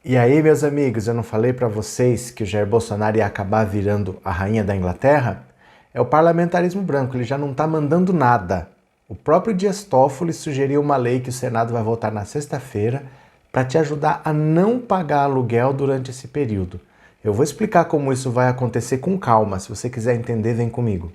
E aí, meus amigos, eu não falei para vocês que o Jair Bolsonaro ia acabar virando a rainha da Inglaterra? É o parlamentarismo branco, ele já não está mandando nada. O próprio Dias Toffoli sugeriu uma lei que o Senado vai votar na sexta-feira para te ajudar a não pagar aluguel durante esse período. Eu vou explicar como isso vai acontecer com calma. Se você quiser entender, vem comigo.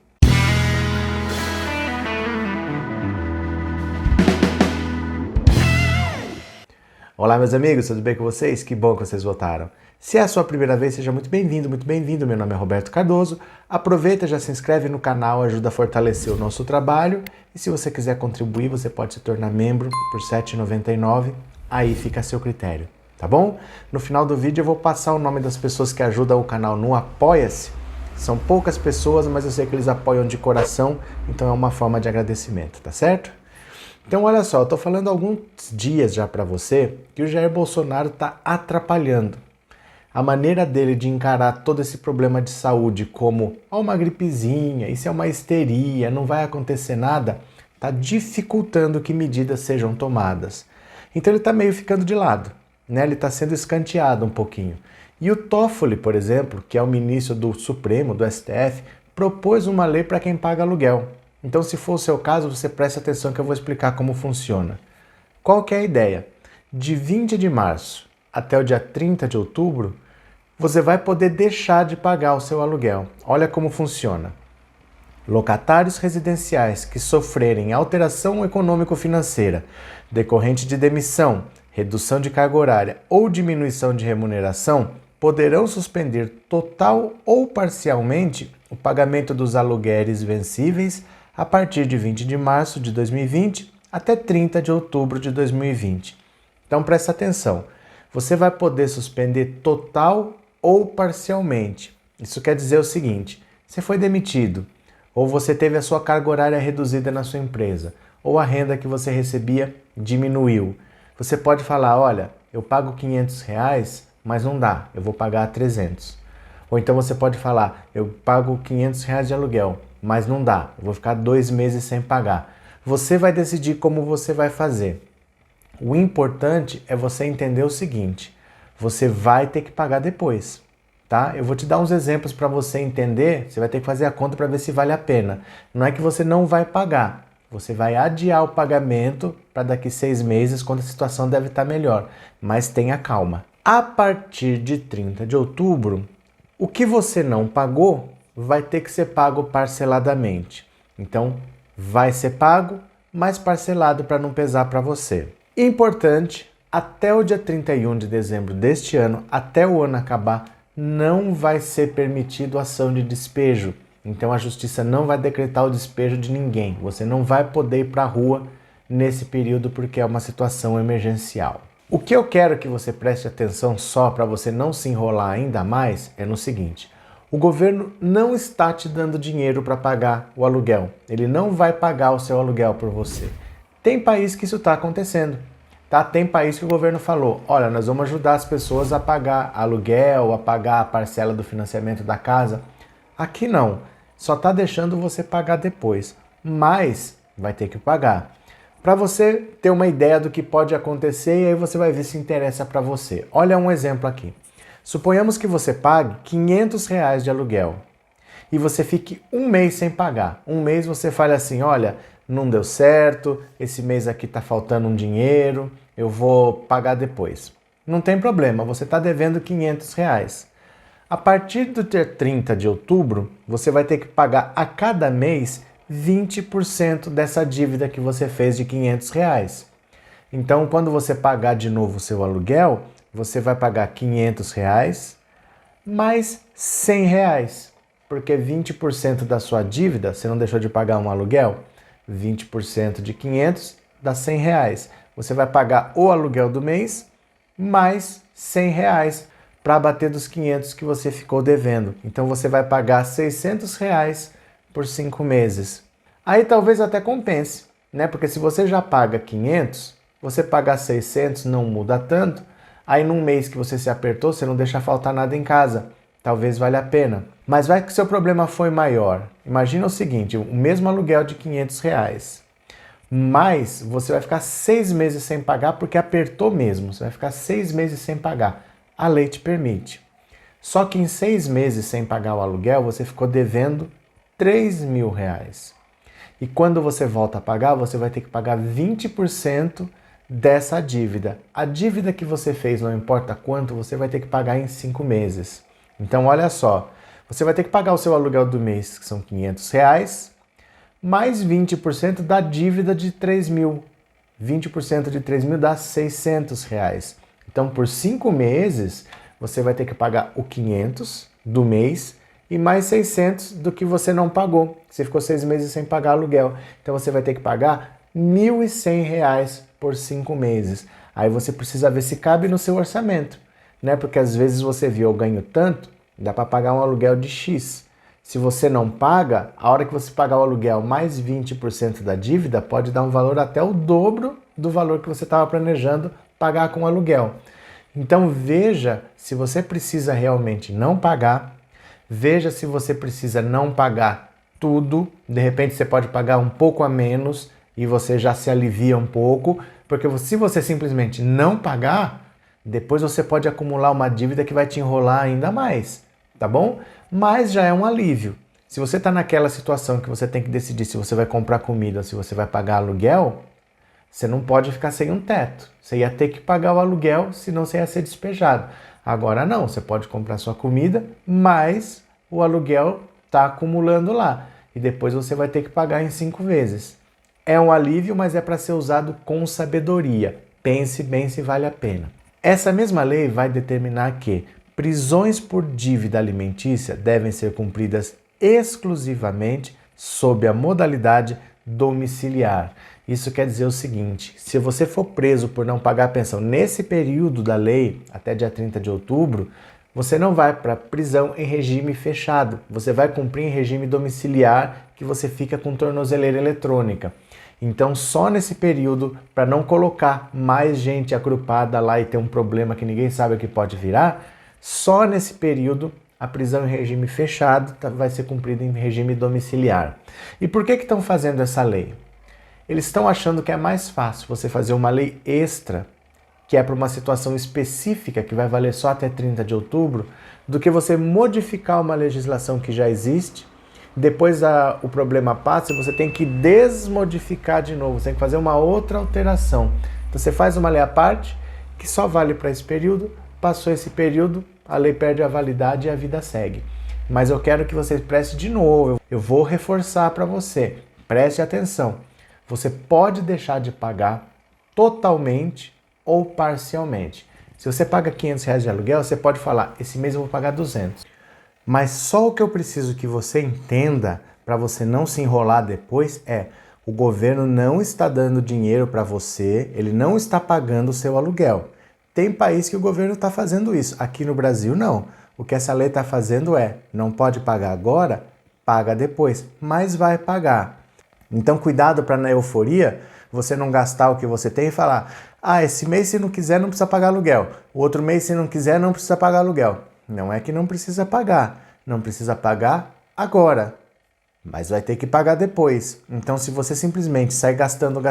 Olá, meus amigos, tudo bem com vocês? Que bom que vocês votaram. Se é a sua primeira vez, seja muito bem-vindo, muito bem-vindo. Meu nome é Roberto Cardoso. Aproveita, já se inscreve no canal, ajuda a fortalecer o nosso trabalho. E se você quiser contribuir, você pode se tornar membro por R$ 7,99. Aí fica a seu critério, tá bom? No final do vídeo eu vou passar o nome das pessoas que ajudam o canal no Apoia-se. São poucas pessoas, mas eu sei que eles apoiam de coração, então é uma forma de agradecimento, tá certo? Então olha só, eu tô falando há alguns dias já para você que o Jair Bolsonaro tá atrapalhando. A maneira dele de encarar todo esse problema de saúde como uma gripezinha, isso é uma histeria, não vai acontecer nada, tá dificultando que medidas sejam tomadas. Então ele tá meio ficando de lado, né? Ele tá sendo escanteado um pouquinho. E o Toffoli, por exemplo, que é o ministro do Supremo, do STF, propôs uma lei para quem paga aluguel. Então, se for o seu caso, você preste atenção que eu vou explicar como funciona. Qual que é a ideia? De 20 de março até o dia 30 de outubro, você vai poder deixar de pagar o seu aluguel. Olha como funciona. Locatários residenciais que sofrerem alteração econômico-financeira decorrente de demissão, redução de carga horária ou diminuição de remuneração poderão suspender total ou parcialmente o pagamento dos aluguéis vencíveis a partir de 20 de março de 2020 até 30 de outubro de 2020. Então presta atenção, você vai poder suspender total ou parcialmente. Isso quer dizer o seguinte, você foi demitido, ou você teve a sua carga horária reduzida na sua empresa, ou a renda que você recebia diminuiu. Você pode falar, olha, eu pago R$500, mas não dá, eu vou pagar 300. Ou então você pode falar, eu pago R$500 de aluguel, mas não dá, eu vou ficar 2 meses sem pagar. Você vai decidir como você vai fazer. O importante é você entender o seguinte, você vai ter que pagar depois, tá? Eu vou te dar uns exemplos para você entender, você vai ter que fazer a conta para ver se vale a pena. Não é que você não vai pagar, você vai adiar o pagamento para daqui 6 meses, quando a situação deve estar melhor, mas tenha calma. A partir de 30 de outubro, o que você não pagou vai ter que ser pago parceladamente. Então, vai ser pago, mas parcelado para não pesar para você. Importante, até o dia 31 de dezembro deste ano, até o ano acabar, não vai ser permitido ação de despejo. Então a justiça não vai decretar o despejo de ninguém. Você não vai poder ir para a rua nesse período porque é uma situação emergencial. O que eu quero que você preste atenção só para você não se enrolar ainda mais é no seguinte. O governo não está te dando dinheiro para pagar o aluguel. Ele não vai pagar o seu aluguel por você. Tem país que isso está acontecendo. Tá? Tem país que o governo falou, olha, nós vamos ajudar as pessoas a pagar aluguel, a pagar a parcela do financiamento da casa. Aqui não, só está deixando você pagar depois, mas vai ter que pagar. Para você ter uma ideia do que pode acontecer e aí você vai ver se interessa para você. Olha um exemplo aqui. Suponhamos que você pague R$500 de aluguel e você fique 1 mês sem pagar. 1 mês você fala assim, olha, não deu certo, esse mês aqui está faltando um dinheiro, eu vou pagar depois. Não tem problema, você está devendo R$500. A partir do dia 30 de outubro, você vai ter que pagar a cada mês 20% dessa dívida que você fez de R$500. Então, quando você pagar de novo o seu aluguel, você vai pagar R$500 mais R$100, porque 20% da sua dívida, você não deixou de pagar um aluguel, 20% de 500 dá R$100. Você vai pagar o aluguel do mês mais R$100 para abater dos 500 que você ficou devendo. Então você vai pagar R$600 por 5 meses. Aí talvez até compense, né? Porque se você já paga 500, você pagar 600 não muda tanto. Aí num mês que você se apertou, você não deixa faltar nada em casa. Talvez valha a pena. Mas vai que seu problema foi maior. Imagina o seguinte, o mesmo aluguel de R$500, mas você vai ficar 6 meses sem pagar porque apertou mesmo. Você vai ficar 6 meses sem pagar. a lei te permite. Só que em 6 meses sem pagar o aluguel, você ficou devendo R$ 3.000. E quando você volta a pagar, você vai ter que pagar 20% dessa dívida. A dívida que você fez, não importa quanto, você vai ter que pagar em 5 meses. Então, olha só, você vai ter que pagar o seu aluguel do mês, que são R$ 500, mais 20% da dívida de 3.000. 20% de 3.000 dá R$ 600. Então, por 5 meses, você vai ter que pagar o 500 do mês e mais 600 do que você não pagou. Você ficou 6 meses sem pagar aluguel. Então, você vai ter que pagar R$ 1.100 por 5 meses. Aí você precisa ver se cabe no seu orçamento, né? Porque às vezes você viu, eu ganho tanto, dá para pagar um aluguel de X. Se você não paga, a hora que você pagar o aluguel mais 20% da dívida, pode dar um valor até o dobro do valor que você estava planejando pagar com o aluguel. Então veja se você precisa realmente não pagar, veja se você precisa não pagar tudo, de repente você pode pagar um pouco a menos e você já se alivia um pouco, porque se você simplesmente não pagar, depois você pode acumular uma dívida que vai te enrolar ainda mais, tá bom? Mas já é um alívio. Se você está naquela situação que você tem que decidir se você vai comprar comida ou se você vai pagar aluguel, você não pode ficar sem um teto. Você ia ter que pagar o aluguel, senão você ia ser despejado. Agora não, você pode comprar sua comida, mas o aluguel está acumulando lá. E depois você vai ter que pagar em 5 vezes. É um alívio, mas é para ser usado com sabedoria. Pense bem se vale a pena. Essa mesma lei vai determinar que prisões por dívida alimentícia devem ser cumpridas exclusivamente sob a modalidade domiciliar. Isso quer dizer o seguinte: se você for preso por não pagar a pensão nesse período da lei, até dia 30 de outubro, você não vai para prisão em regime fechado, você vai cumprir em regime domiciliar, que você fica com tornozeleira eletrônica. Então, só nesse período, para não colocar mais gente agrupada lá e ter um problema que ninguém sabe o que pode virar, só nesse período a prisão em regime fechado vai ser cumprida em regime domiciliar. E por que estão fazendo essa lei? Eles estão achando que é mais fácil você fazer uma lei extra, que é para uma situação específica que vai valer só até 30 de outubro, do que você modificar uma legislação que já existe. Depois o problema passa e você tem que desmodificar de novo, você tem que fazer uma outra alteração. Então você faz uma lei à parte que só vale para esse período, passou esse período, a lei perde a validade e a vida segue. Mas eu quero que você preste de novo, eu vou reforçar para você, preste atenção. Você pode deixar de pagar totalmente ou parcialmente. Se você paga R$500 de aluguel, você pode falar, esse mês eu vou pagar 200. Mas só o que eu preciso que você entenda, para você não se enrolar depois, é o governo não está dando dinheiro para você, ele não está pagando o seu aluguel. Tem país que o governo está fazendo isso, aqui no Brasil não. O que essa lei está fazendo é, não pode pagar agora, paga depois, mas vai pagar. Então cuidado para na euforia você não gastar o que você tem e falar, esse mês se não quiser não precisa pagar aluguel, o outro mês se não quiser não precisa pagar aluguel. Não é que não precisa pagar agora, mas vai ter que pagar depois. Então se você simplesmente sai gastando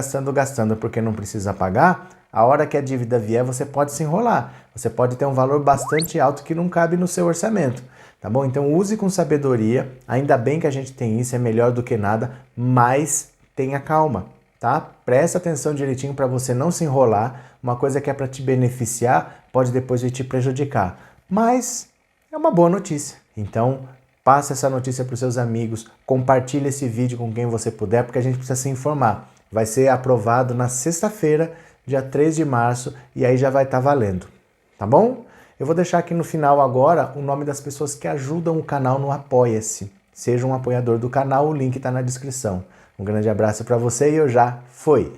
porque não precisa pagar, a hora que a dívida vier você pode se enrolar, você pode ter um valor bastante alto que não cabe no seu orçamento. Tá bom? Então use com sabedoria, ainda bem que a gente tem isso, é melhor do que nada, mas tenha calma, tá? Presta atenção direitinho para você não se enrolar, uma coisa que é para te beneficiar pode depois te prejudicar, mas é uma boa notícia. Então passa essa notícia para os seus amigos, compartilhe esse vídeo com quem você puder, porque a gente precisa se informar. Vai ser aprovado na sexta-feira, dia 3 de março, e aí já vai estar valendo, tá bom? Eu vou deixar aqui no final agora o nome das pessoas que ajudam o canal no Apoia-se. Seja um apoiador do canal, o link está na descrição. Um grande abraço para você e eu já fui!